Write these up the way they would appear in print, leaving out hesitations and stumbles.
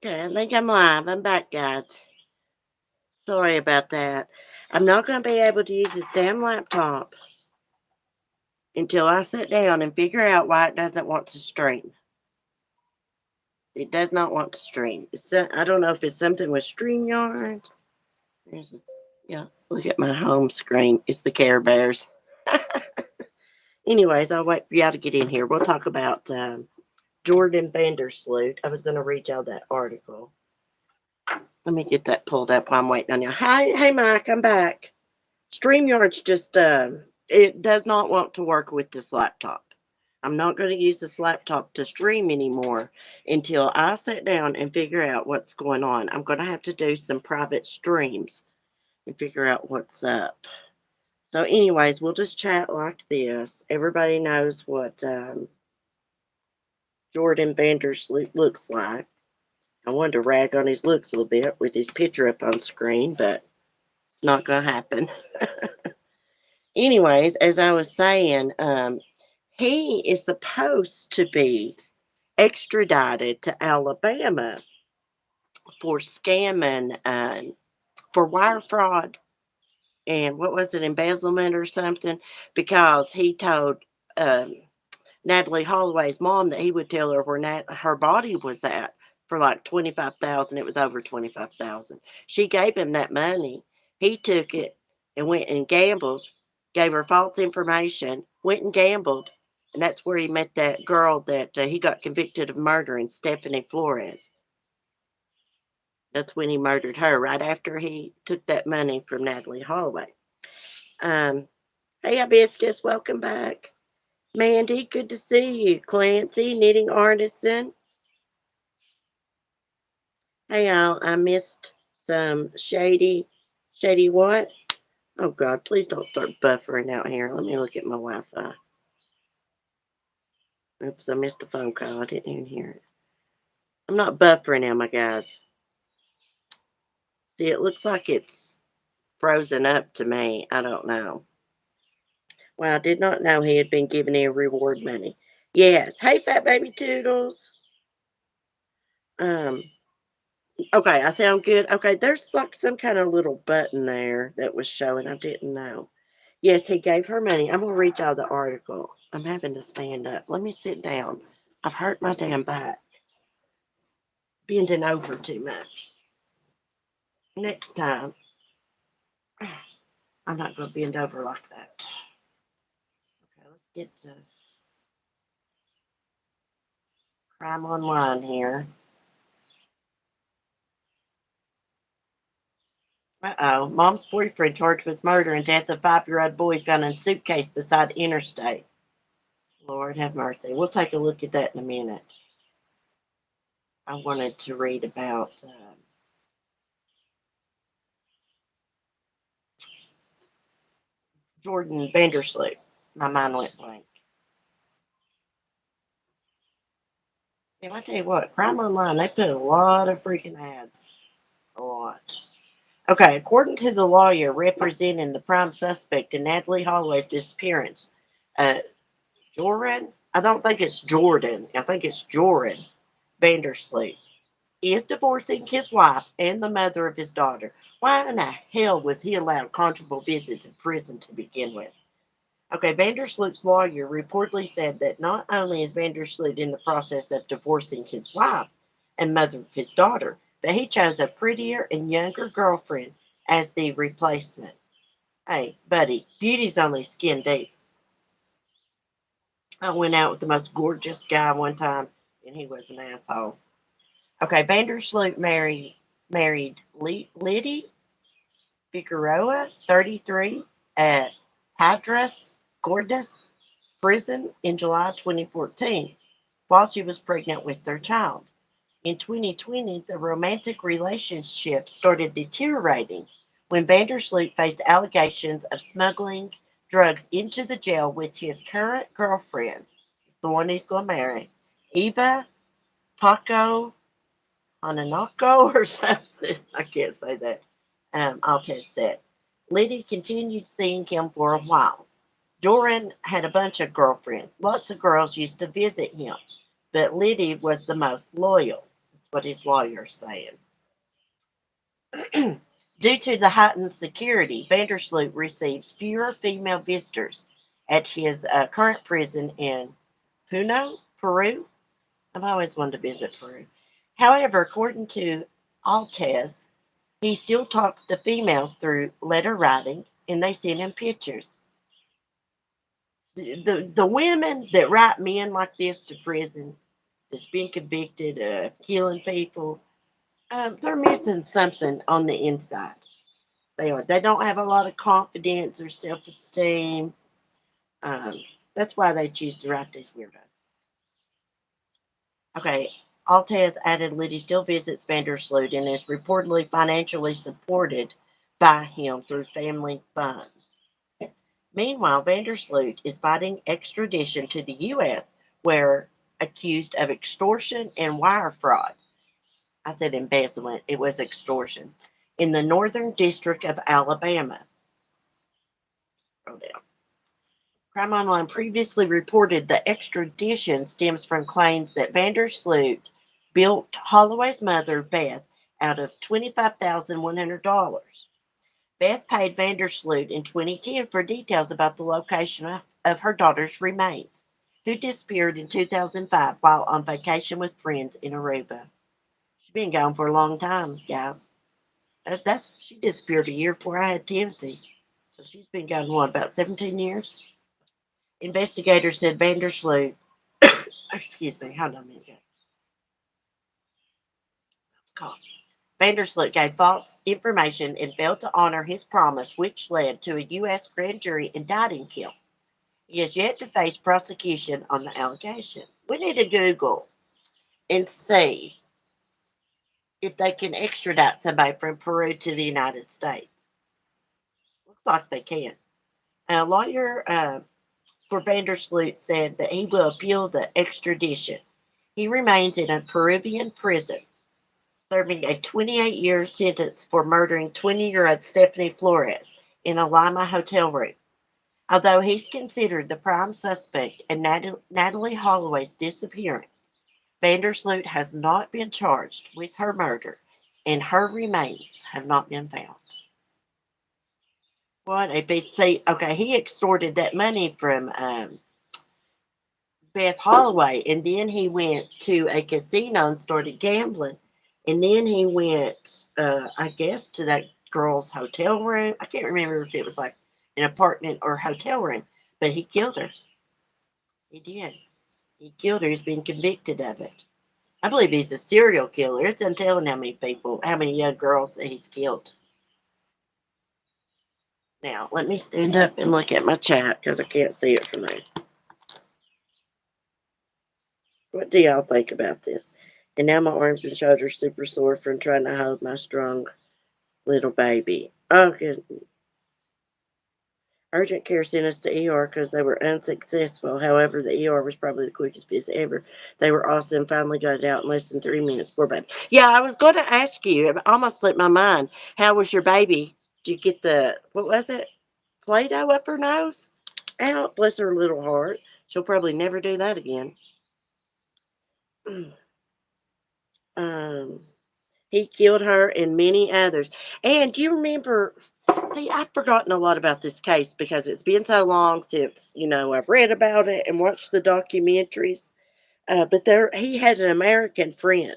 Okay, I think I'm live. I'm back, guys. Sorry about that. I'm not going to be able to use this damn laptop until I sit down and figure out why it doesn't want to stream. It does not want to stream. I don't know if it's something with StreamYard. There's a, yeah, look at my home screen. It's the Care Bears. Anyways, I'll wait for y'all to get in here. We'll talk about Jordan Vandersloot. I was going to read y'all that article. Let me get that pulled up while I'm waiting on you. Hi, hey, Mike, I'm back. StreamYard's just, it does not want to work with this laptop. I'm not going to use this laptop to stream anymore until I sit down and figure out what's going on. I'm going to have to do some private streams and figure out what's up. So, anyways, we'll just chat like this. Everybody knows what Jordan Vandersloot looks like. I wanted to rag on his looks a little bit with his picture up on screen, but it's not going to happen. Anyways, as I was saying, he is supposed to be extradited to Alabama for scamming, for wire fraud and what was it, embezzlement or something, because he told um, Natalee Holloway's mom that he would tell her where her body was at for like 25,000. It was over 25,000. She gave him that money. He took it and went and gambled, gave her false information, went and gambled, and that's where he met that girl that he got convicted of murdering, Stephanie Flores. That's when he murdered her, right after he took that money from Natalee Holloway. Um, hey, Hibiscus, welcome back. Mandy, good to see you. Clancy, knitting artisan. Hey, y'all, I missed some shady what? Oh, God, please don't start buffering out here. Let me look at my Wi Fi. Oops, I missed a phone call. I didn't even hear it. I'm not buffering now, my guys. See, it looks like it's frozen up to me. I don't know. Well, I did not know he had been giving any reward money. Yes. Hey, fat baby Toodles. Um, okay, I sound good. Okay, there's like some kind of little button there that was showing. I didn't know. Yes, he gave her money. I'm gonna read y'all the article. I'm having to stand up. Let me sit down. I've hurt my damn back. Bending over too much. Next time, I'm not gonna bend over like that. Okay, let's get to crime online here. Uh-oh. Mom's boyfriend charged with murder and death of 5-year-old boy found in suitcase beside interstate. Lord have mercy. We'll take a look at that in a minute. I wanted to read about Jordan Vandersloot. My mind went blank. Yeah, I tell you what, Crime Online, they put a lot of freaking ads. A lot. Okay, according to the lawyer representing the prime suspect in Natalee Holloway's disappearance, uh, Jordan, I don't think it's Jordan, I think it's Jordan Vandersloot, is divorcing his wife and the mother of his daughter. Why in the hell was he allowed conjugal visits in prison to begin with? Okay, Vandersloot's lawyer reportedly said that not only is Vandersloot in the process of divorcing his wife and mother of his daughter, but he chose a prettier and younger girlfriend as the replacement. Hey, buddy, beauty's only skin deep. I went out with the most gorgeous guy one time, and he was an asshole. Okay, Vandersloot married Liddy Figueroa, 33, at Hadras Gordas prison in July 2014 while she was pregnant with their child. In 2020, the romantic relationship started deteriorating when Vandersloot faced allegations of smuggling drugs into the jail with his current girlfriend, the one he's going to marry, Eva Paco Hananako or something. I can't say that. I'll test that. Liddy continued seeing him for a while. Doran had a bunch of girlfriends. Lots of girls used to visit him, but Liddy was the most loyal. what his lawyer's saying. Due to the heightened security, Vandersloot receives fewer female visitors at his current prison in Puno, Peru. I've always wanted to visit Peru. However, according to Altez, he still talks to females through letter writing and they send him pictures. The women that write men like this to prison that's been convicted of killing people, they're missing something on the inside. They are. They don't have a lot of confidence or self esteem. Um, that's why they choose to write these weirdos. Okay, Altez added Liddy still visits Vandersloot and is reportedly financially supported by him through family funds. Meanwhile, Vandersloot is fighting extradition to the U.S., where accused of extortion and wire fraud. I said embezzlement, it was extortion. In the Northern District of Alabama. Scroll down. Crime Online previously reported the extradition stems from claims that Vandersloot built Holloway's mother, Beth, out of $25,100. Beth paid Vandersloot in 2010 for details about the location of her daughter's remains, who disappeared in 2005 while on vacation with friends in Aruba. She's been gone for a long time, guys. She disappeared a year before I had Timothy. So she's been gone, what, about 17 years? Investigators said Vandersloot, excuse me, hold on a minute. God. Vandersloot gave false information and failed to honor his promise, which led to a U.S. grand jury indicting him. He has yet to face prosecution on the allegations. We need to Google and see if they can extradite somebody from Peru to the United States. Looks like they can. A lawyer for Vandersloot said that he will appeal the extradition. He remains in a Peruvian prison, serving a 28-year sentence for murdering 20-year-old Stephanie Flores in a Lima hotel room. Although he's considered the prime suspect in Natalee Holloway's disappearance, Vandersloot has not been charged with her murder, and her remains have not been found. What a BC. Okay, he extorted that money from Beth Holloway, and then he went to a casino and started gambling. And then he went, I guess, to that girl's hotel room. I can't remember if it was like an apartment or hotel room, but he killed her. He did. He killed her. He's been convicted of it. I believe he's a serial killer. It's untelling how many people, how many young girls that he's killed. Now, let me stand up and look at my chat because I can't see it from there. What do y'all think about this? And now my arms and shoulders super sore from trying to hold my strong little baby. Oh, good. Urgent care sent us to ER because they were unsuccessful. However, the ER was probably the quickest visit ever. They were awesome. Finally got it out in less than 3 minutes. Poor baby. Yeah, I was going to ask you. It almost slipped my mind. How was your baby? Did you get what was it? Play-Doh up her nose? Out. Bless her little heart. She'll probably never do that again. um, he killed her and many others. And do you remember? See, I've forgotten a lot about this case because it's been so long since I've read about it and watched the documentaries. But he had an American friend.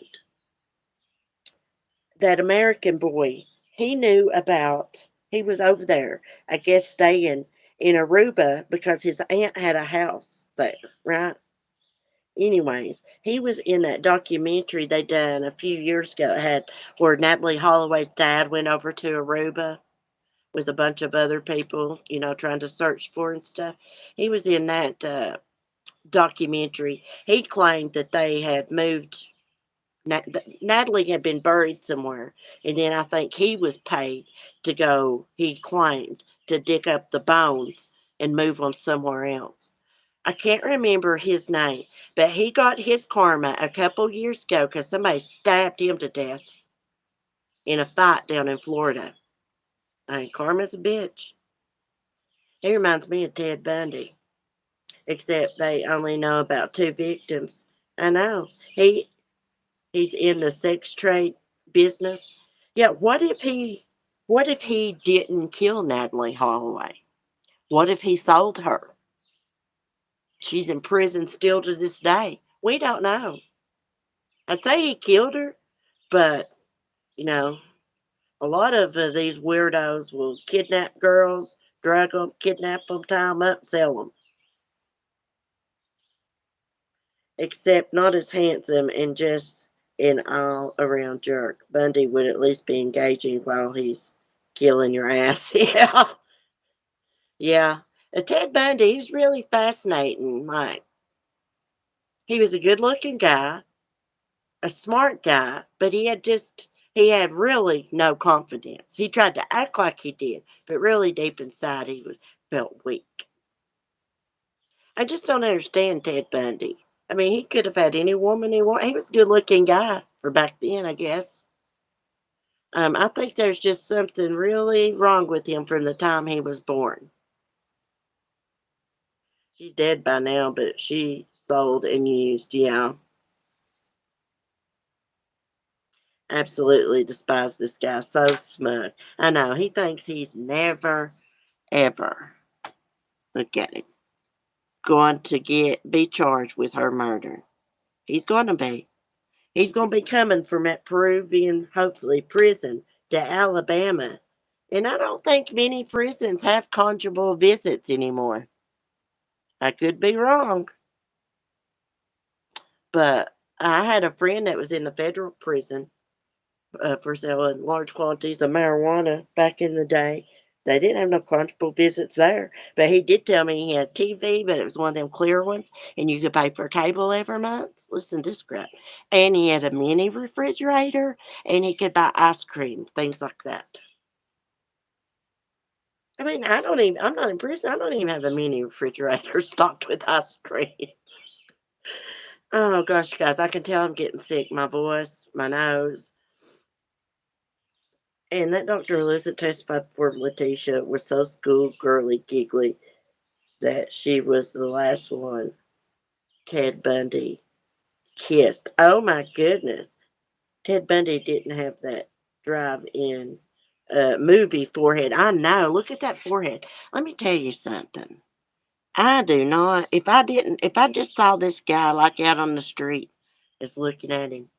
That American boy, he knew about. He was over there, I guess, staying in Aruba because his aunt had a house there, right? Anyways, he was in that documentary they done a few years ago. It had where Natalee Holloway's dad went over to Aruba with a bunch of other people, trying to search for and stuff. He was in that documentary. He claimed that they had moved. Natalee had been buried somewhere, and then I think he was paid to go. He claimed to dig up the bones and move them somewhere else. I can't remember his name, but he got his karma a couple years ago because somebody stabbed him to death in a fight down in Florida. Karma's a bitch. He reminds me of Ted Bundy, except they only know about two victims. I know. He's in the sex trade business. Yeah, what if he didn't kill Natalee Holloway? What if he sold her? She's in prison still to this day. We don't know. I'd say he killed her, but you know, a lot of these weirdos will kidnap girls, drug them, kidnap them, tie them up, sell them. Except not as handsome and just an all around jerk. Bundy would at least be engaging while he's killing your ass. Yeah. Yeah. Ted Bundy, he was really fascinating, Mike. He was a good looking guy, a smart guy, but he had really no confidence. He tried to act like he did, but really deep inside felt weak. I just don't understand Ted Bundy. I mean, he could have had any woman he wanted. He was a good looking guy for back then, I guess. I think there's just something really wrong with him from the time he was born. She's dead by now, but she sold and used. Yeah, absolutely despise this guy. So smug. I know. He thinks he's never, ever, look at him, going to be charged with her murder. He's going to be. He's going to be coming from that Peruvian, hopefully, prison to Alabama. And I don't think many prisons have conjugal visits anymore. I could be wrong, but I had a friend that was in the federal prison for selling large quantities of marijuana back in the day. They didn't have no conjugal visits there, but he did tell me he had TV, but it was one of them clear ones, and you could pay for cable every month. Listen to this crap. And he had a mini refrigerator, and he could buy ice cream, things like that. I mean, I'm not in prison. I don't even have a mini refrigerator stocked with ice cream. Oh gosh, guys, I can tell I'm getting sick. My voice, my nose. And that Dr. Liz that testified for Letitia was so schoolgirly giggly that she was the last one Ted Bundy kissed. Oh my goodness. Ted Bundy didn't have that drive in movie forehead. I know. Look at that forehead. Let me tell you something. I do not. If I just saw this guy like out on the street, is looking at him,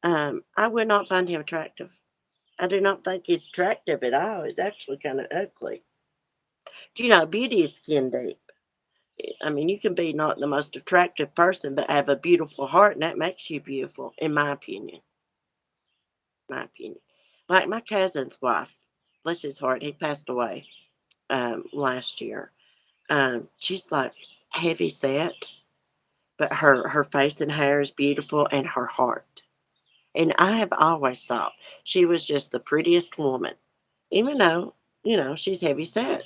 I would not find him attractive. I do not think he's attractive at all. He's actually kind of ugly. Do you know, beauty is skin deep. I mean, you can be not the most attractive person, but have a beautiful heart, and that makes you beautiful, in my opinion. My opinion. Like my cousin's wife, bless his heart, he passed away last year. She's like heavy set, but her face and hair is beautiful, and her heart. And I have always thought she was just the prettiest woman, even though, she's heavy set.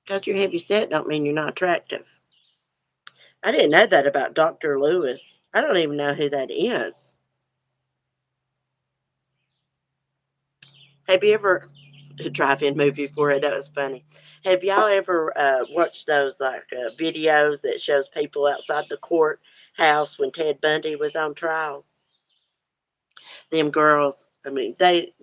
Because you're heavy set don't mean you're not attractive. I didn't know that about Dr. Lewis. I don't even know who that is. Have you ever a drive-in movie for it? That was funny. Have y'all ever watched those like videos that shows people outside the courthouse when Ted Bundy was on trial? Them girls, I mean, they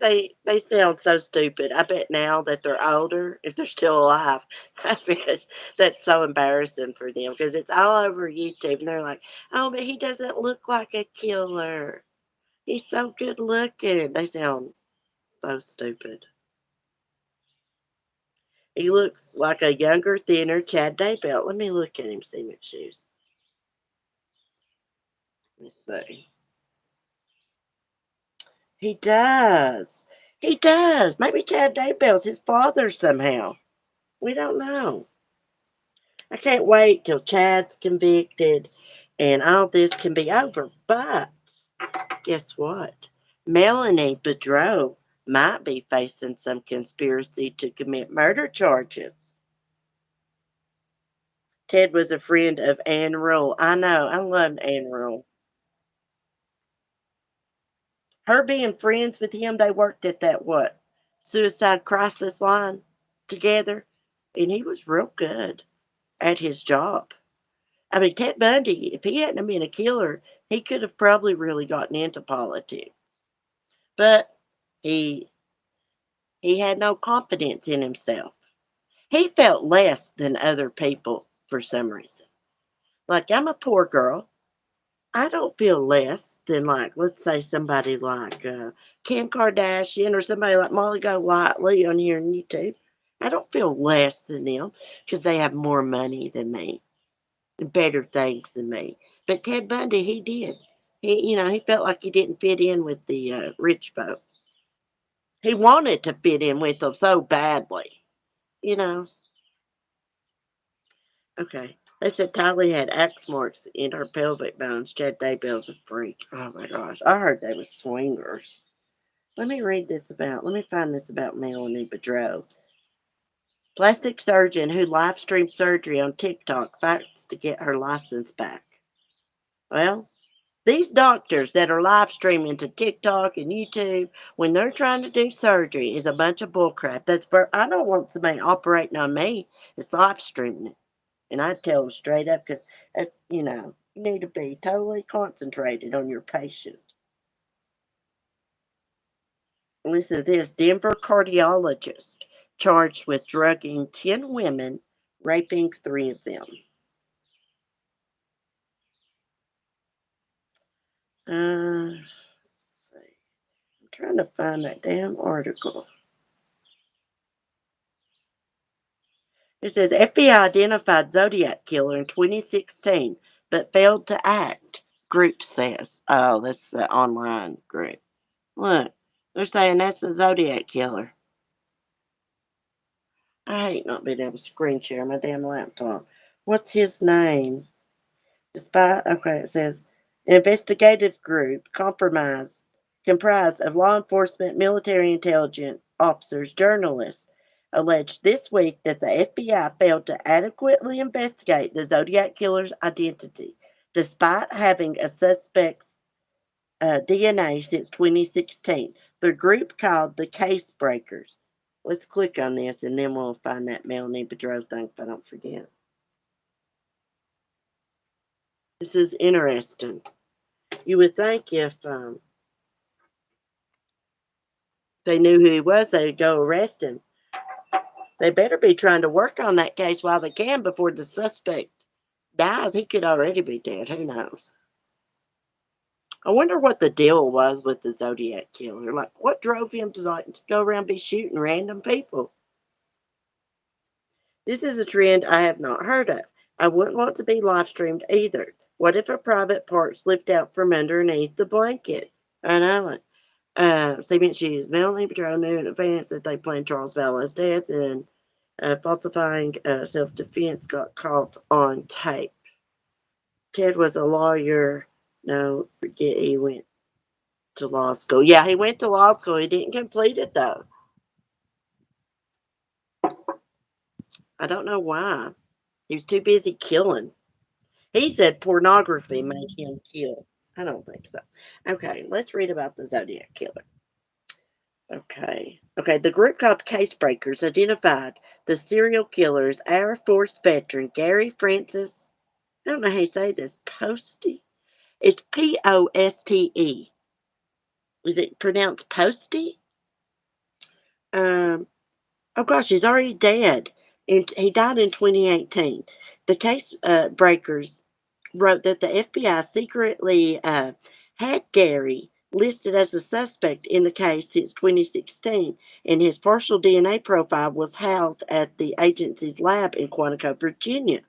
sound so stupid. I bet now that they're older, if they're still alive, I bet that's so embarrassing for them because it's all over YouTube, and they're like, "Oh, but he doesn't look like a killer. He's so good looking." They sound so stupid. He looks like a younger, thinner Chad Daybell. Let me look at him, see what shoes. Let me see. He does. He does. Maybe Chad Daybell's his father somehow. We don't know. I can't wait till Chad's convicted and all this can be over. But guess what? Melanie Boudreau might be facing some conspiracy to commit murder charges. Ted was a friend of Anne Rule. I know. I loved Anne Rule. Her being friends with him, they worked at that what? Suicide crisis line together. And he was real good at his job. I mean, Ted Bundy, if he hadn't have been a killer, He could have probably really gotten into politics, but he he had no confidence in himself. He felt less than other people for some reason. Like, I'm a poor girl. I don't feel less than, like, let's say somebody like Kim Kardashian or somebody like Molly Golightly on here on YouTube. I don't feel less than them because they have more money than me and better things than me. But Ted Bundy, he did. He felt like he didn't fit in with the rich folks. He wanted to fit in with them so badly, you know. Okay. They said Tylee had axe marks in her pelvic bones. Chad Daybell's a freak. Oh my gosh. I heard they were swingers. Let me find this about Melanie Bedreau. Plastic surgeon who live streamed surgery on TikTok fights to get her license back. Well, these doctors that are live streaming to TikTok and YouTube when they're trying to do surgery is a bunch of bullcrap. I don't want somebody operating on me. It's live streaming it. And I tell them straight up because you need to be totally concentrated on your patient. Listen to this Denver cardiologist charged with drugging 10 women, raping three of them. Let's see. I'm trying to find that damn article. It says FBI identified Zodiac killer in 2016 but failed to act. Group says. Oh, that's the online group. Look, they're saying that's the Zodiac killer. I hate not being able to screen share my damn laptop. What's his name? Okay, it says an investigative group comprised of law enforcement, military intelligence officers, journalists, alleged this week that the FBI failed to adequately investigate the Zodiac killer's identity, despite having a suspect's DNA since 2016. The group called the Case Breakers. Let's click on this and then we'll find that Melanie Bedreau thing if I don't forget. This is interesting. You would think if they knew who he was, they'd go arrest him. They better be trying to work on that case while they can before the suspect dies. He could already be dead. Who knows? I wonder what the deal was with the Zodiac killer. Like, what drove him to go around be shooting random people? This is a trend I have not heard of. I wouldn't want to be live streamed either. What if a private part slipped out from underneath the blanket? I know it. Statement used. Melanie Petro knew in advance that they planned Charles Vallow's death, and falsifying self defense got caught on tape. Ted was a lawyer. No, forget he went to law school. Yeah, he went to law school. He didn't complete it, though. I don't know why. He was too busy killing. He said pornography made him kill. I don't think so. Okay, let's read about the Zodiac Killer. Okay. Okay, the group called Case Breakers identified the serial killer's Air Force veteran Gary Francis. I don't know how you say this. Posty? It's Poste. Is it pronounced Posty? Um, oh gosh, he's already dead. And he died in 2018. The case breakers wrote that the FBI secretly had Gary listed as a suspect in the case since 2016, and his partial DNA profile was housed at the agency's lab in Quantico, Virginia.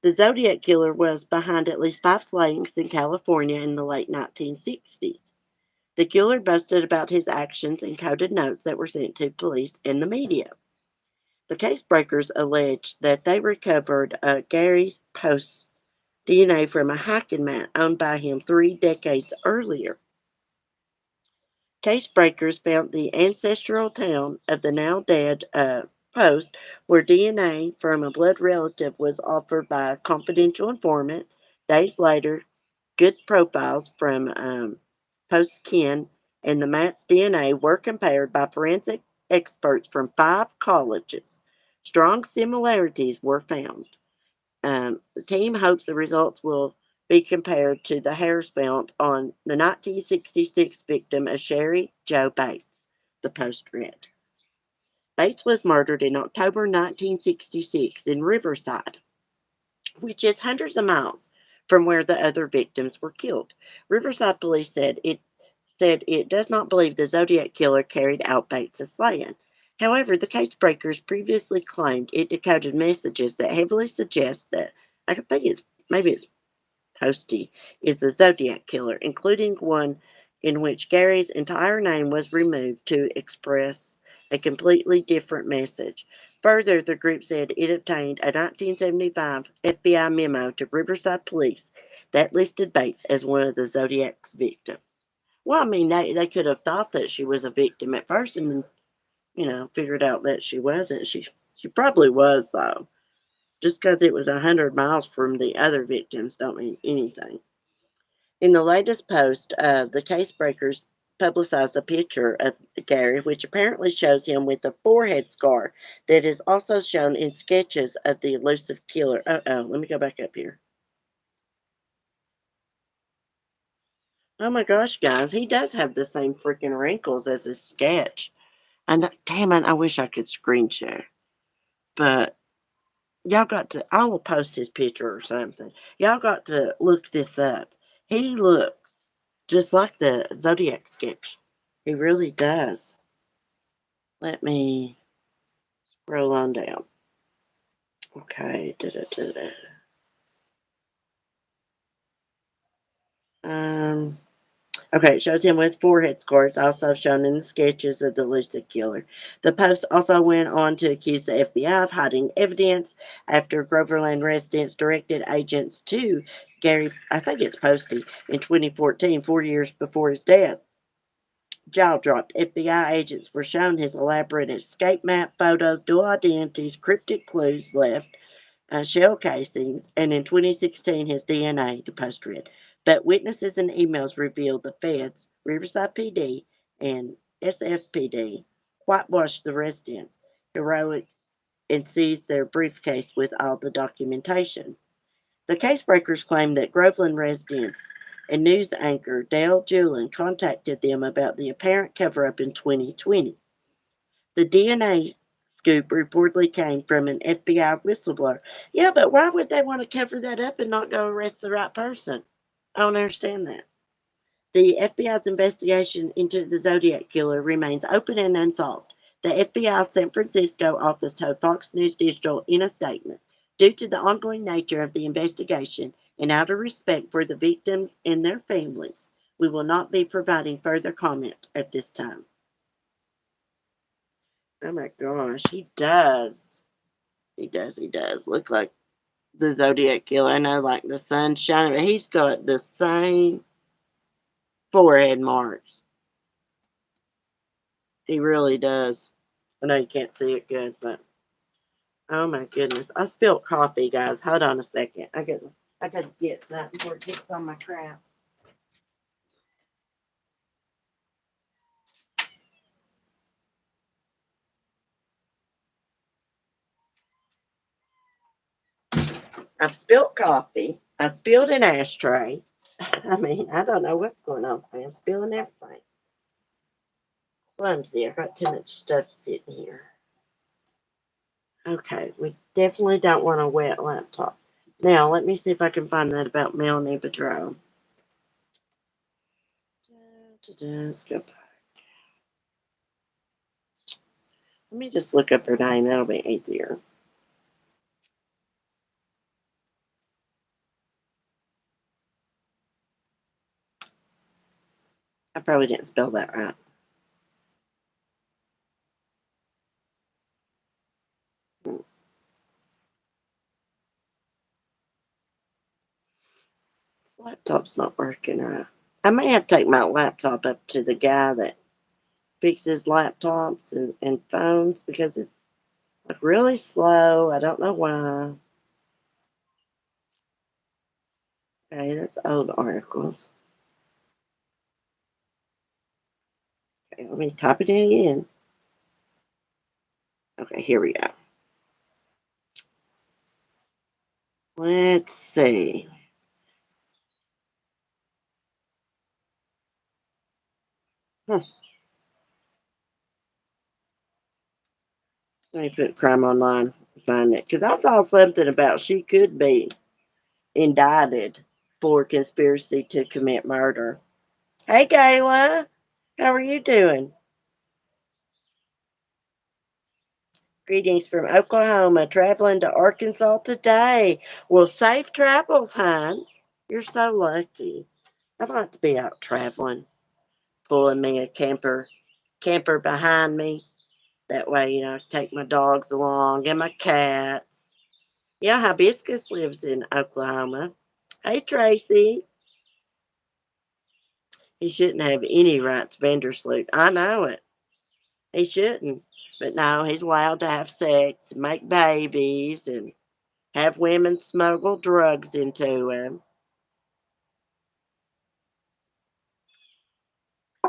The Zodiac Killer was behind at least 5 slayings in California in the late 1960s. The killer boasted about his actions in coded notes that were sent to police and the media. The case breakers alleged that they recovered Gary's post DNA from a hiking mat owned by him 3 decades earlier. Case breakers found the ancestral town of the now dead Post, where DNA from a blood relative was offered by a confidential informant. Days later, good profiles from Post's kin and the mat's DNA were compared by forensic experts from 5 colleges. Strong similarities were found. The team hopes the results will be compared to the hairs found on the 1966 victim of Sherry Joe Bates, the Post read. Bates was murdered in October 1966 in Riverside, which is hundreds of miles from where the other victims were killed. Riverside police said it does not believe the Zodiac killer carried out Bates's slaying. However, the case breakers previously claimed it decoded messages that heavily suggest that I think it's maybe it's Posty is the Zodiac killer, including one in which Gary's entire name was removed to express a completely different message. Further, the group said it obtained a 1975 FBI memo to Riverside Police that listed Bates as one of the Zodiac's victims. Well, I mean, they could have thought that she was a victim at first and then, figured out that she wasn't. She probably was, though. Just because it was 100 miles from the other victims don't mean anything. In the latest post, the case breakers publicized a picture of Gary, which apparently shows him with a forehead scar that is also shown in sketches of the elusive killer. Oh, let me go back up here. Oh my gosh, guys, he does have the same freaking wrinkles as his sketch. And damn it, I wish I could screen share. But y'all got to, I will post his picture or something. Y'all got to look this up. He looks just like the Zodiac sketch. He really does. Let me scroll on down. Okay. Da-da-da-da. Um, okay, it shows him with forehead scars, also shown in the sketches of the elusive killer. The post also went on to accuse the FBI of hiding evidence after Groverland residents directed agents to Gary, I think it's Posty, in 2014, 4 years before his death. Jaw dropped. FBI agents were shown his elaborate escape map, photos, dual identities, cryptic clues left, shell casings, and in 2016, his DNA, the Post read. But witnesses and emails revealed the feds, Riverside PD, and SFPD whitewashed the residents' heroics and seized their briefcase with all the documentation. The casebreakers claimed that Groveland residents and news anchor Dale Julin contacted them about the apparent cover up in 2020. The DNA scoop reportedly came from an FBI whistleblower. Yeah, but why would they want to cover that up and not go arrest the right person? I don't understand that. The FBI's investigation into the Zodiac killer remains open and unsolved. The FBI San Francisco office told Fox News Digital in a statement, due to the ongoing nature of the investigation and out of respect for the victims and their families, we will not be providing further comment at this time. Oh my gosh, he does. He does look like the Zodiac killer. I know, like the sun's shining, but he's got the same forehead marks. He really does. I know you can't see it good, but oh my goodness. I spilled coffee, guys. Hold on a second. I gotta get that before it gets on my crap. I've spilled coffee. I spilled an ashtray. I mean, I don't know what's going on. I'm spilling everything. Clumsy. I got too much stuff sitting here. Okay, we definitely don't want a wet laptop. Now, let me see if I can find that about Melanie Bedrow. Let's go back. Let me just look up her name. That'll be easier. I probably didn't spell that right. This laptop's not working right. I may have to take my laptop up to the guy that fixes laptops and phones because it's like really slow. I don't know why. Okay, that's old articles. Okay, let me type it in again. Okay, here we go. Let's see. Hmm. Let me put crime online and find it. Because I saw something about she could be indicted for conspiracy to commit murder. Hey, Gayla. How are you doing? Greetings from Oklahoma, traveling to Arkansas today. Well, safe travels, hon. You're so lucky. I'd like to be out traveling, pulling me a camper behind me. That way, I can take my dogs along and my cats. Yeah, Hibiscus lives in Oklahoma. Hey, Tracy. He shouldn't have any rights, Vandersloot. I know it. He shouldn't. But no, he's allowed to have sex and make babies and have women smuggle drugs into him.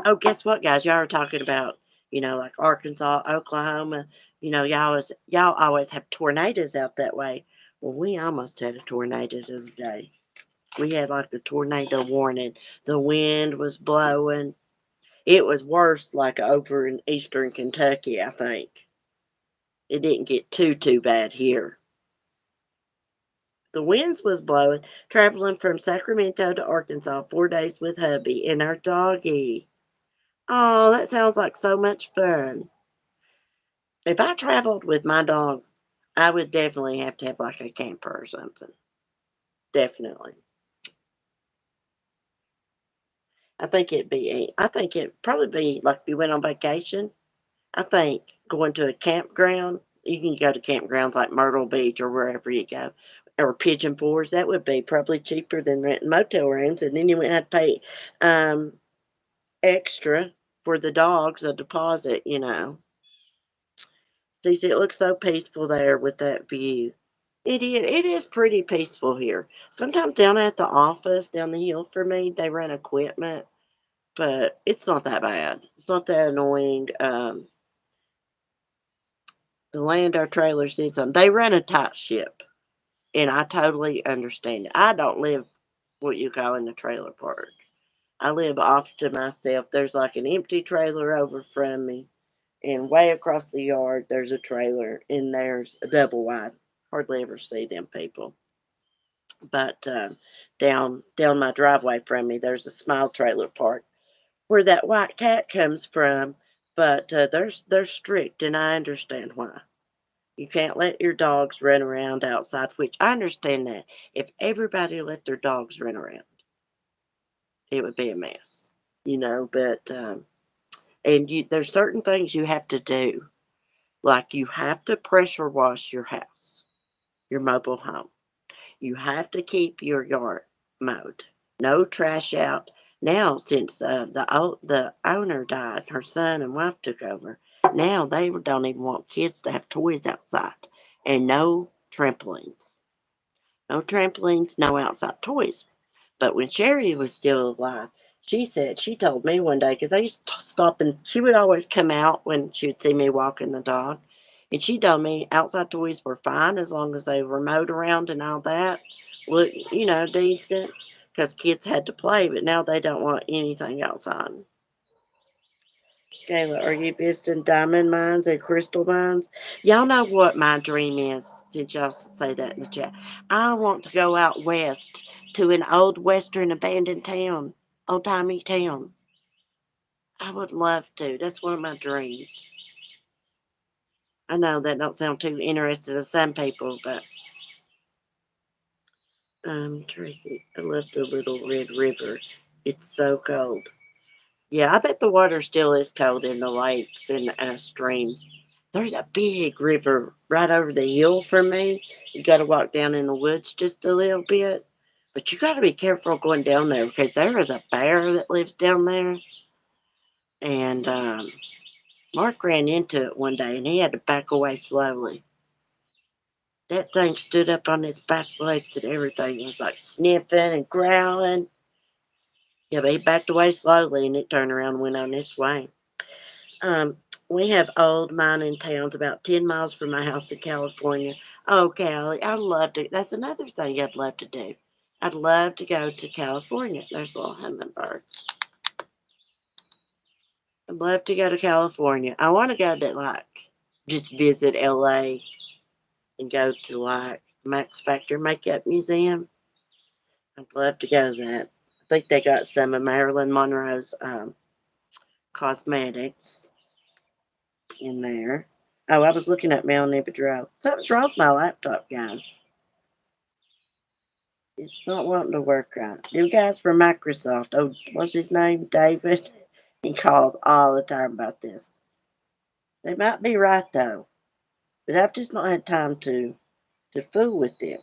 Oh, guess what, guys? Y'all are talking about, like Arkansas, Oklahoma. Y'all always have tornadoes out that way. Well, we almost had a tornado today. We had like a tornado warning. The wind was blowing. It was worse like over in eastern Kentucky, I think. It didn't get too bad here. The winds was blowing, traveling from Sacramento to Arkansas 4 days with hubby and our doggy. Oh, that sounds like so much fun. If I traveled with my dogs, I would definitely have to have like a camper or something. Definitely. I think it'd probably be like if you went on vacation. I think going to a campground, you can go to campgrounds like Myrtle Beach or wherever you go, or Pigeon Forge. That would be probably cheaper than renting motel rooms, and then you wouldn't have to pay um, extra for the dogs, a deposit. See, it looks so peaceful there with that view. It is pretty peaceful here. Sometimes down at the office, down the hill for me, they run equipment, but it's not that bad. It's not that annoying. The land our trailers is on, they run a tight ship, and I totally understand it. I don't live what you call in the trailer park. I live off to myself. There's like an empty trailer over from me, and way across the yard there's a trailer, and there's a double wide. Hardly ever see them people. But down my driveway from me, there's a small trailer park where that white cat comes from. But they're strict, and I understand why. You can't let your dogs run around outside, which I understand that. If everybody let their dogs run around, it would be a mess, but there's certain things you have to do. Like you have to pressure wash your house, your mobile home. You have to keep your yard mowed. No trash out. Now, since the owner died, her son and wife took over. Now they don't even want kids to have toys outside, and no trampolines. No trampolines, no outside toys. But when Sherry was still alive, she told me one day, because I used to stop and she would always come out when she would see me walking the dog. And she told me outside toys were fine as long as they were mowed around and all that. Look, decent. Because kids had to play, but now they don't want anything outside. Kayla, are you visiting diamond mines and crystal mines? Y'all know what my dream is, since y'all say that in the chat. I want to go out west to an old western abandoned town, old timey town. I would love to. That's one of my dreams. I know that don't sound too interesting to some people, but Tracy, I love the little red river. It's so cold. Yeah, I bet the water still is cold in the lakes and streams. There's a big river right over the hill from me. You got to walk down in the woods just a little bit. But you got to be careful going down there because there is a bear that lives down there. And Mark ran into it one day and he had to back away slowly. That thing stood up on its back legs and everything. It was like sniffing and growling. Yeah, but he backed away slowly and it turned around and went on its way. Um, we have old mining towns about 10 miles from my house in California. Oh, Cali, I'd love to. That's another thing I'd love to do. I'd love to go to California. There's a little hummingbird. I'd love to go to California. I want to go to like just visit LA and go to like Max Factor Makeup Museum. I'd love to go to that. I think they got some of Marilyn Monroe's cosmetics in there. Oh, I was looking at Melanie Boudreaux. Something's wrong with my laptop, guys. It's not wanting to work right. You guys from Microsoft. Oh, what's his name? David? He calls all the time about this. They might be right though, but I've just not had time to fool with them.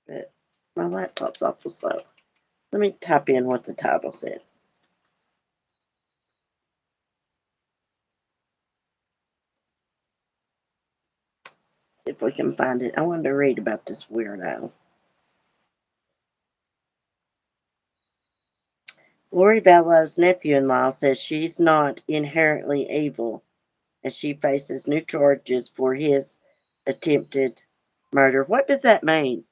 But my laptop's awful slow. Let me type in what the title said. See if we can find it. I wanted to read about this weirdo. Lori Vallow's nephew-in-law says she's not inherently evil as she faces new charges for his attempted murder. What does that mean?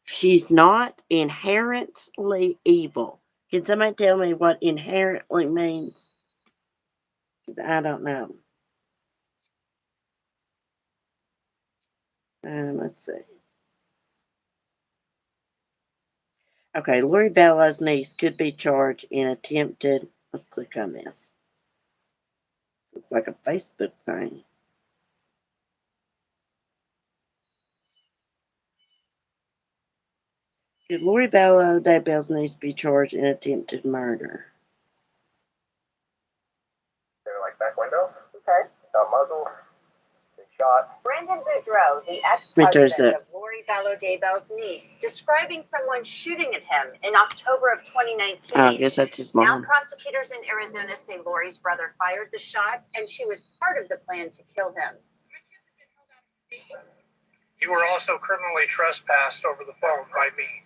She's not inherently evil. Can somebody tell me what inherently means? I don't know. Let's see. Okay, Lori Vallow's niece could be charged in attempted. Let's click on this. Looks like a Facebook thing. Could Lori Vallow Daybell's niece be charged in attempted murder? They're like back window. Okay. Saw muzzle. They shot. Brandon Boudreaux, the ex-husband of Lori Vallow Daybell's niece, describing someone shooting at him in October of 2019. Oh, I guess that's his mom. Now prosecutors in Arizona say Lori's brother fired the shot, and she was part of the plan to kill him. You were also criminally trespassed over the phone by me.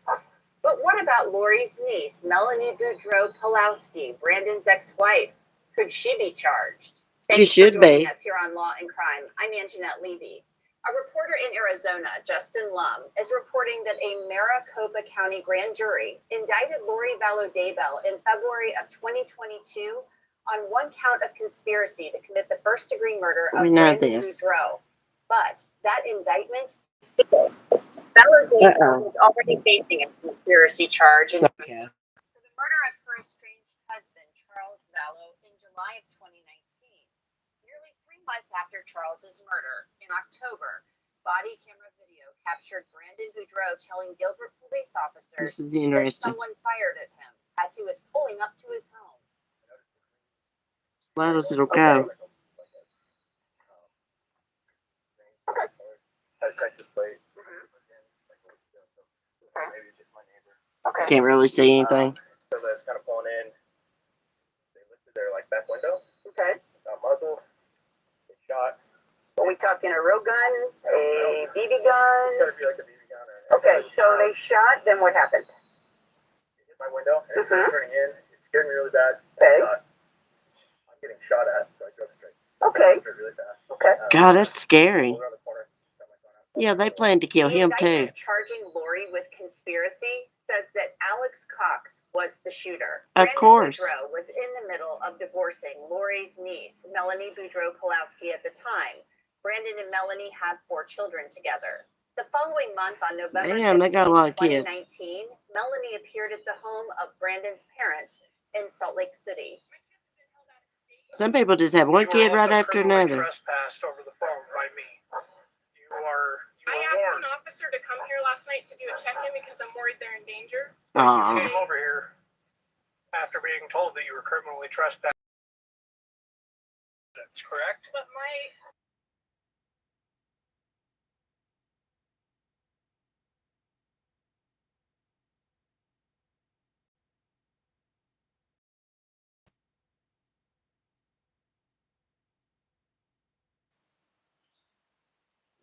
But what about Lori's niece, Melanie Boudreaux Pulowski, Brandon's ex-wife? Could she be charged? She should for joining be. us here on Law and Crime. I'm Anjanette Levy. A reporter in Arizona, Justin Lum, is reporting that a Maricopa County grand jury indicted Lori Vallow Daybell in February of 2022 on one count of conspiracy to commit the first-degree murder of Brandon Boudreaux. But that indictment failed. Vallow Daybell is already facing a conspiracy charge for the murder of her estranged husband, Charles Vallow, in July of 2019. Nearly 3 months after Charles's murder, in October, body camera video captured Brandon Boudreaux telling Gilbert police officers that someone fired at him as he was pulling up to his home. Loud as it'll go. Texas plate. Maybe it's just my neighbor. Okay. Can't really see anything. So that's kind of pulling in. They lifted their like back window. Okay. Saw muzzle. They shot. Are we talking a real gun? A BB gun? It's gotta be like a BB gun. Okay, so they shot, then what happened? It hit my window and it started turning in. It scared me really bad. Okay. I'm getting shot at, so I drove straight. Okay. I drove really fast. Okay. God, that's scary. Around the corner. Yeah, they planned to kill him too. Charging Lori with conspiracy says that Alex Cox was the shooter. Of course. Brandon Boudreaux was in the middle of divorcing Lori's niece, Melanie Boudreaux Pulowski, at the time. Brandon and Melanie had 4 children together. The following month, on November 15, 2019, Melanie appeared at the home of Brandon's parents in Salt Lake City. Some people just have one kid right after another. Trespassed over the phone by me. I asked an officer to come here last night to do a check-in because I'm worried they're in danger. You came over here after being told that you were criminally trespassed. That's correct? But my...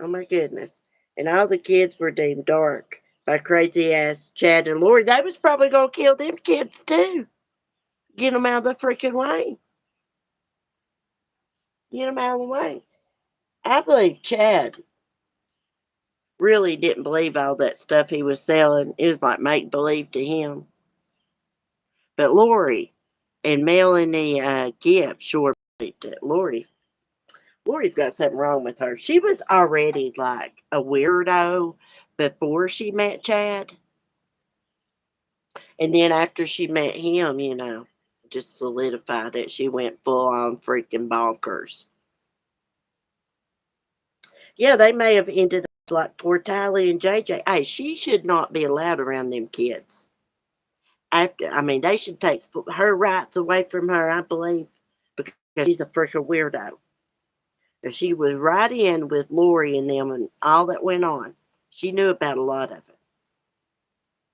Oh my goodness. And all the kids were deemed dark by crazy ass Chad and Lori. They was probably going to kill them kids too. Get them out of the freaking way. Get them out of the way. I believe Chad really didn't believe all that stuff he was selling. It was like make believe to him. But Lori, And Melanie Gibb sure believed it. Lori's got something wrong with her. She was already like a weirdo before she met Chad. And then after she met him, just solidified it. She went full on freaking bonkers. Yeah, they may have ended up like poor Tylee and JJ. Hey, she should not be allowed around them kids. They should take her rights away from her, I believe, because she's a freaking weirdo. And she was right in with Lori and them and all that went on. She knew about a lot of it.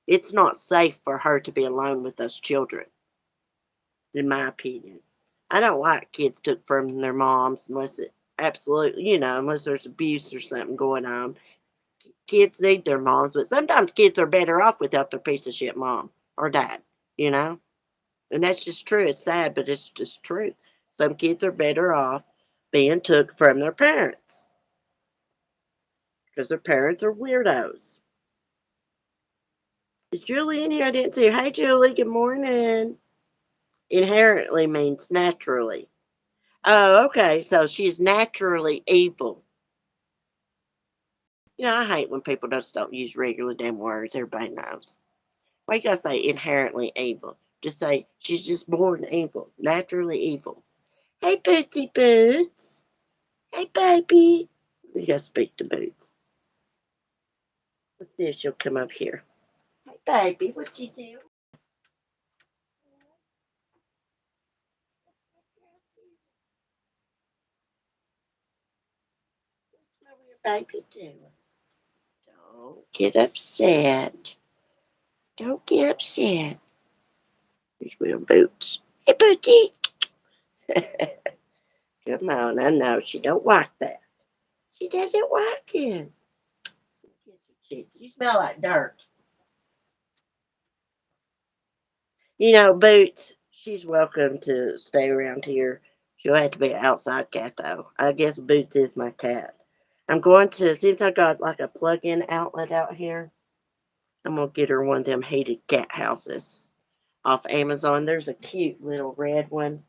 It's not safe for her to be alone with those children, in my opinion. I don't like kids took from their moms unless it absolutely, unless there's abuse or something going on. Kids need their moms, but sometimes kids are better off without their piece of shit mom or dad, you know? And that's just true. It's sad, but it's just true. Some kids are better off being took from their parents because their parents are weirdos. Is Julie in here? I didn't see her. Hey, Julie, good morning. Inherently means naturally. Oh, okay. So she's naturally evil. I hate when people just don't use regular damn words. Everybody knows. Why you gotta say inherently evil? Just say she's just born evil, naturally evil. Hey, Bootsy Boots. Hey, baby. We gotta speak to Boots. Let's see if she'll come up here. Hey, baby, what you do? What's my little baby doing? Don't get upset. Don't get upset. Here's little Boots. Hey, Bootsy. Come on, I know she don't like that. She doesn't like it. Kiss your cheek. You smell like dirt. Boots, she's welcome to stay around here. She'll have to be an outside cat, though. I guess Boots is my cat. I'm going to, since I got like a plug-in outlet out here, I'm going to get her one of them heated cat houses off Amazon. There's a cute little red one.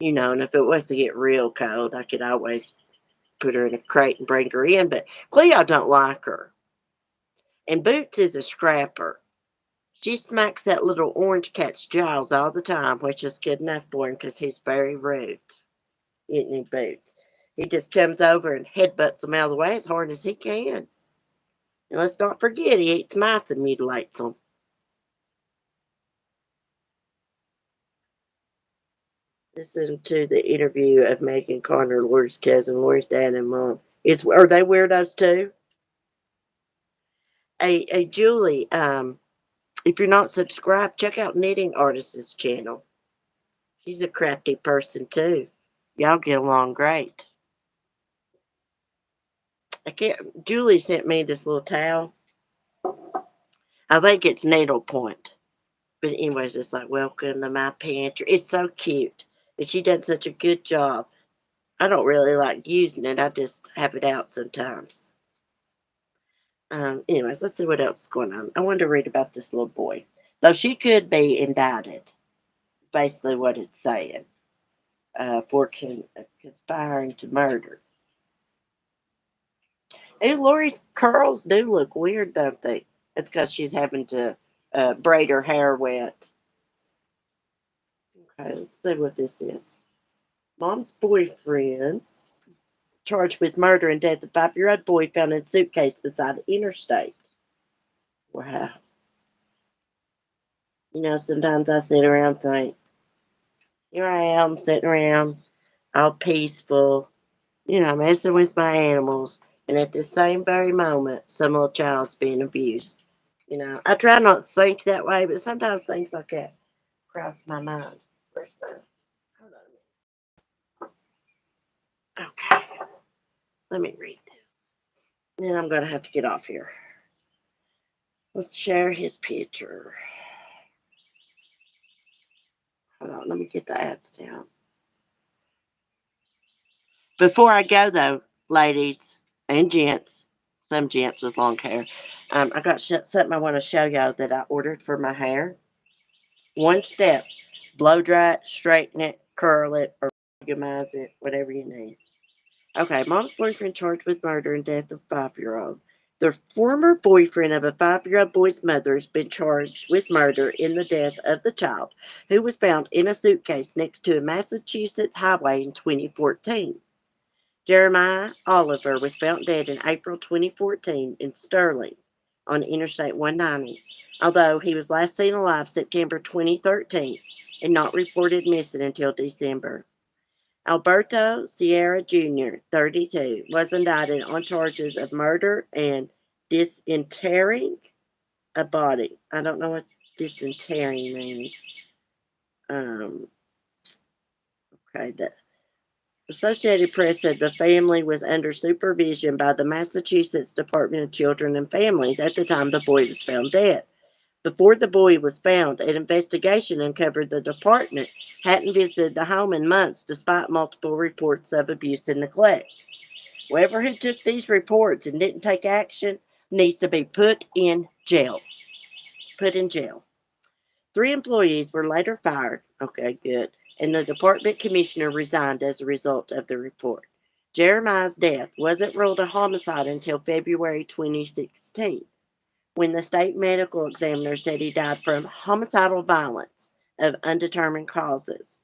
And if it was to get real cold, I could always put her in a crate and bring her in. But Cleo don't like her. And Boots is a scrapper. She smacks that little orange cat's jaws all the time, which is good enough for him because he's very rude, isn't he, Boots? He just comes over and headbutts them out of the way as hard as he can. And let's not forget, he eats mice and mutilates them. Listen to the interview of Megan Connor, Lori's cousin, Lori's dad and mom. Are they weirdos too? Hey, Julie, if you're not subscribed, check out Knitting Artist's channel. She's a crafty person too. Y'all get along great. I can't. Julie sent me this little towel. I think it's needlepoint. But anyways, it's like welcome to my pantry. It's so cute, and she does such a good job. I don't really like using it. I just have it out sometimes. Anyways, let's see what else is going on. I wanted to read about this little boy. So she could be indicted. Basically, what it's saying for conspiring to murder. And Lori's curls do look weird, don't they? It's because she's having to braid her hair wet. Okay, let's see what this is. Mom's boyfriend charged with murder and death of 5-year-old boy found in a suitcase beside the interstate. Wow. Sometimes I sit around and think, here I am sitting around all peaceful, messing with my animals. And at the same very moment, some little child's being abused. I try not to think that way, but sometimes things like that cross my mind. Where's the, hold on. Okay, let me read this. Then I'm going to have to get off here. Let's share his picture. Hold on, let me get the ads down. Before I go, though, ladies and gents, some gents with long hair, I got something I want to show y'all that I ordered for my hair. One step Blow dry it, straighten it, curl it, or legitimize it, whatever you need. Okay, mom's boyfriend charged with murder and death of 5-year-old. The former boyfriend of a 5-year-old boy's mother has been charged with murder in the death of the child, who was found in a suitcase next to a Massachusetts highway in 2014. Jeremiah Oliver was found dead in April 2014 in Sterling on Interstate 190, although he was last seen alive September 2013 and not reported missing until December. Alberto Sierra Jr., 32, was indicted on charges of murder and disinterring a body. I don't know what disinterring means. Um, okay, the Associated Press said the family was under supervision by the Massachusetts Department of Children and Families at the time the boy was found dead. Before the boy was found, an investigation uncovered the department hadn't visited the home in months despite multiple reports of abuse and neglect. Whoever who took these reports and didn't take action needs to be put in jail. Put in jail. 3 employees were later fired. Okay, good. And the department commissioner resigned as a result of the report. Jeremiah's death wasn't ruled a homicide until February 2016, when the state medical examiner said he died from homicidal violence of undetermined causes.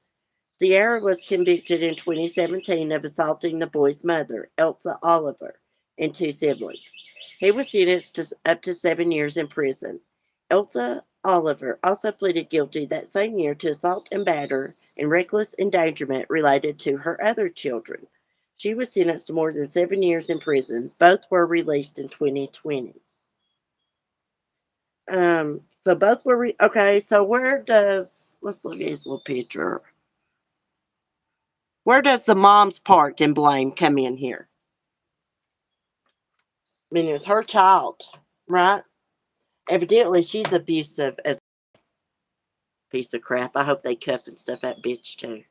Sierra was convicted in 2017 of assaulting the boy's mother, Elsa Oliver, and 2 siblings. He was sentenced to up to 7 years in prison. Elsa Oliver also pleaded guilty that same year to assault and batter and reckless endangerment related to her other children. She was sentenced to more than 7 years in prison. Both were released in 2020. So both were okay. So let's look at this little picture. Where does the mom's part and blame come in here? I mean, it was her child, right? Evidently, she's abusive as a piece of crap. I hope they cuff and stuff that bitch too.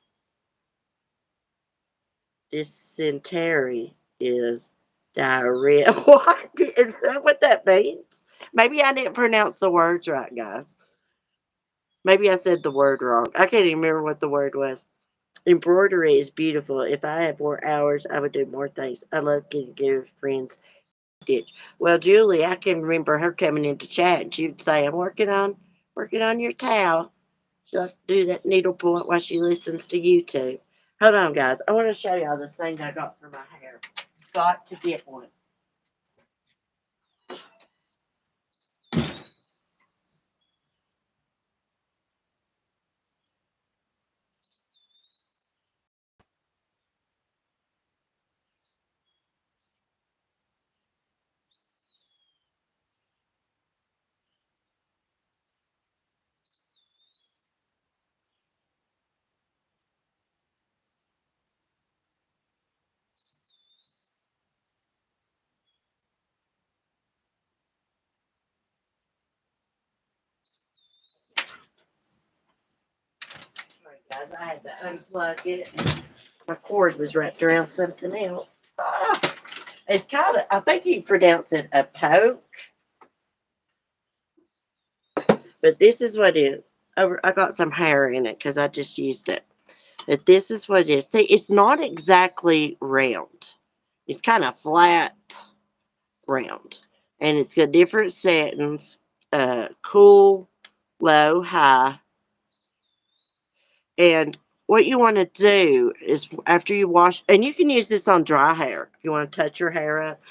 Dysentery is diarrhea. What? Is that what that means? Maybe I didn't pronounce the words right, guys. Maybe I said the word wrong. I can't even remember what the word was. Embroidery is beautiful. If I had more hours, I would do more things. I love getting give friends ditch. Well, Julie, I can remember her coming into chat and she'd say, I'm working on your towel. She likes to do that needle point while she listens to YouTube. Hold on, guys. I want to show y'all this thing I got for my hair. Got to get one. All right, guys, I had to unplug it. My cord was wrapped around something else. Ah, it's kind of, I think you pronounce it a poke, but this is what it is. I got some hair in it because I just used it. But this is what it is. See, it's not exactly round. It's kind of flat, round. And it's got different settings, cool, low, high. And what you want to do is after you wash, and you can use this on dry hair if you want to touch your hair up.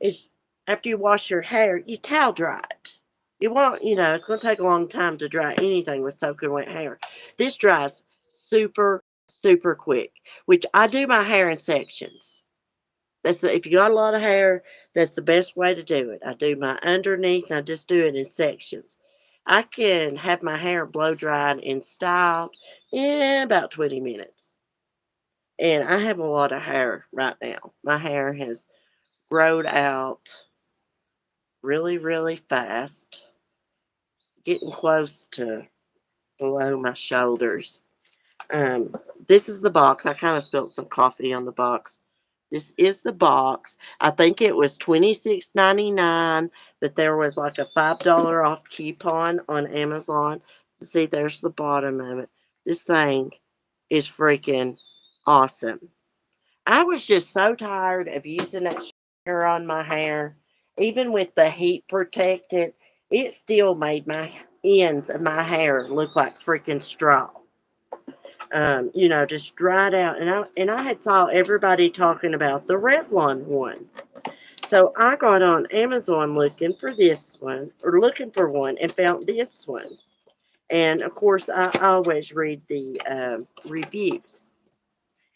Is after you wash your hair, you towel dry it. You won't, it's going to take a long time to dry anything with soaking wet hair. This dries super, super quick, which I do my hair in sections. If you got a lot of hair, that's the best way to do it. I do my underneath, and I just do it in sections. I can have my hair blow dried and styled in about 20 minutes. And I have a lot of hair right now. My hair has growed out really, really fast, getting close to below my shoulders. Um, this is the box. I kind of spilled some coffee on the box. This is the box. I think it was $26.99, but there was like a $5 off coupon on Amazon. See, there's the bottom of it. This thing is freaking awesome. I was just so tired of using that hair on my hair. Even with the heat protectant, it still made my ends of my hair look like freaking straw. Just dried out. And I had saw everybody talking about the Revlon one. So I got on Amazon looking for this one, or looking for one, and found this one. And of course, I always read the reviews.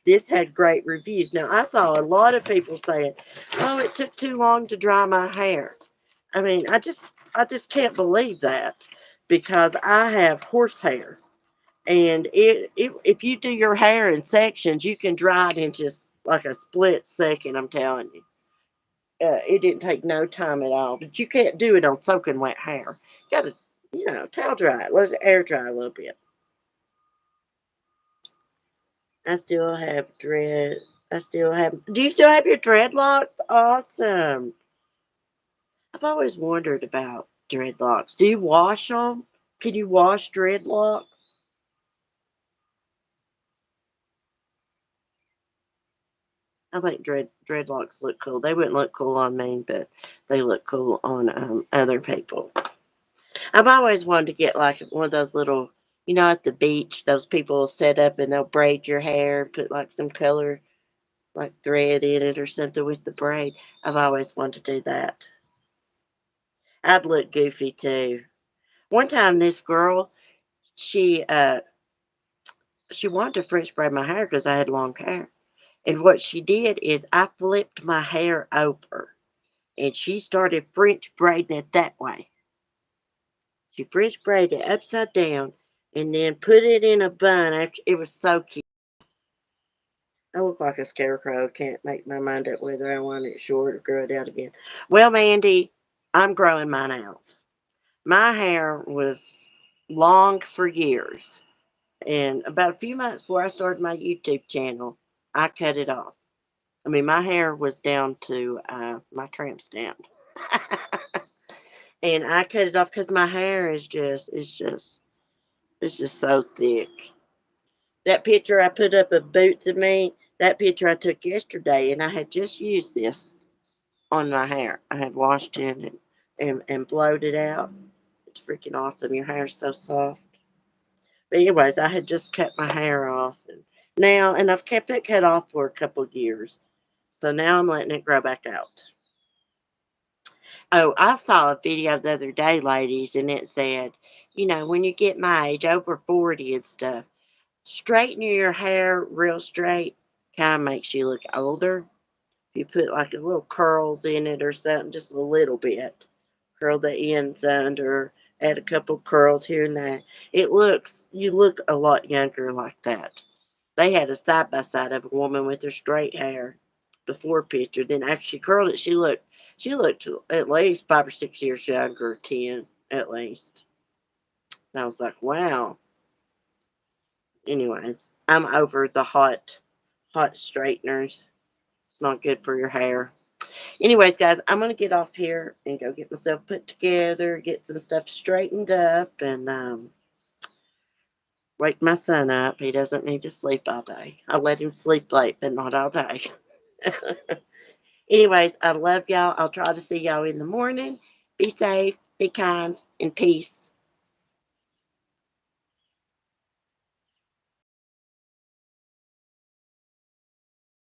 This had great reviews. Now, I saw a lot of people saying, "Oh, it took too long to dry my hair." I mean, I just can't believe that because I have horsehair, and if you do your hair in sections, you can dry it in just like a split second. I'm telling you, it didn't take no time at all. But you can't do it on soaking wet hair. You got to, towel dry it, let it air dry a little bit. I still have dread. I still have. Do you still have your dreadlocks? Awesome. I've always wondered about dreadlocks. Do you wash them? Can you wash dreadlocks? I think dreadlocks look cool. They wouldn't look cool on me, but they look cool on other people. I've always wanted to get like one of those little, at the beach, those people set up and they'll braid your hair, put like some color, like thread in it or something with the braid. I've always wanted to do that. I'd look goofy too. One time, this girl, she uh, she wanted to French braid my hair because I had long hair, and what she did is I flipped my hair over, and she started French braiding it that way. She French braided it upside down, and then put it in a bun. After it was so cute. I look like a scarecrow. Can't make my mind up whether I want it short or grow it out again. Well, Mandy, I'm growing mine out. My hair was long for years. And about a few months before I started my YouTube channel, I cut it off. I mean, my hair was down to my tramp stamp. And I cut it off because my hair it's just so thick. That picture I put up of Boots and me, that picture I took yesterday, and I had just used this on my hair. I had washed it and blowed it out. It's freaking awesome. Your hair's so soft. But anyways, I had just cut my hair off, and I've kept it cut off for a couple of years. So now I'm letting it grow back out. Oh, I saw a video the other day, ladies, and it said, when you get my age, over 40 and stuff, straightening your hair real straight kind of makes you look older. If you put like a little curls in it or something, just a little bit, curl the ends under, add a couple curls here and there. You look a lot younger like that. They had a side by side of a woman with her straight hair before picture. Then after she curled it, she looked at least 5 or 6 years younger, 10 at least. And I was like, wow. Anyways, I'm over the hot straighteners. It's not good for your hair. Anyways, guys, I'm gonna get off here and go get myself put together, get some stuff straightened up, and wake my son up. He doesn't need to sleep all day. I let him sleep late, but not all day. Anyways, I love y'all. I'll try to see y'all in the morning. Be safe, be kind, and peace.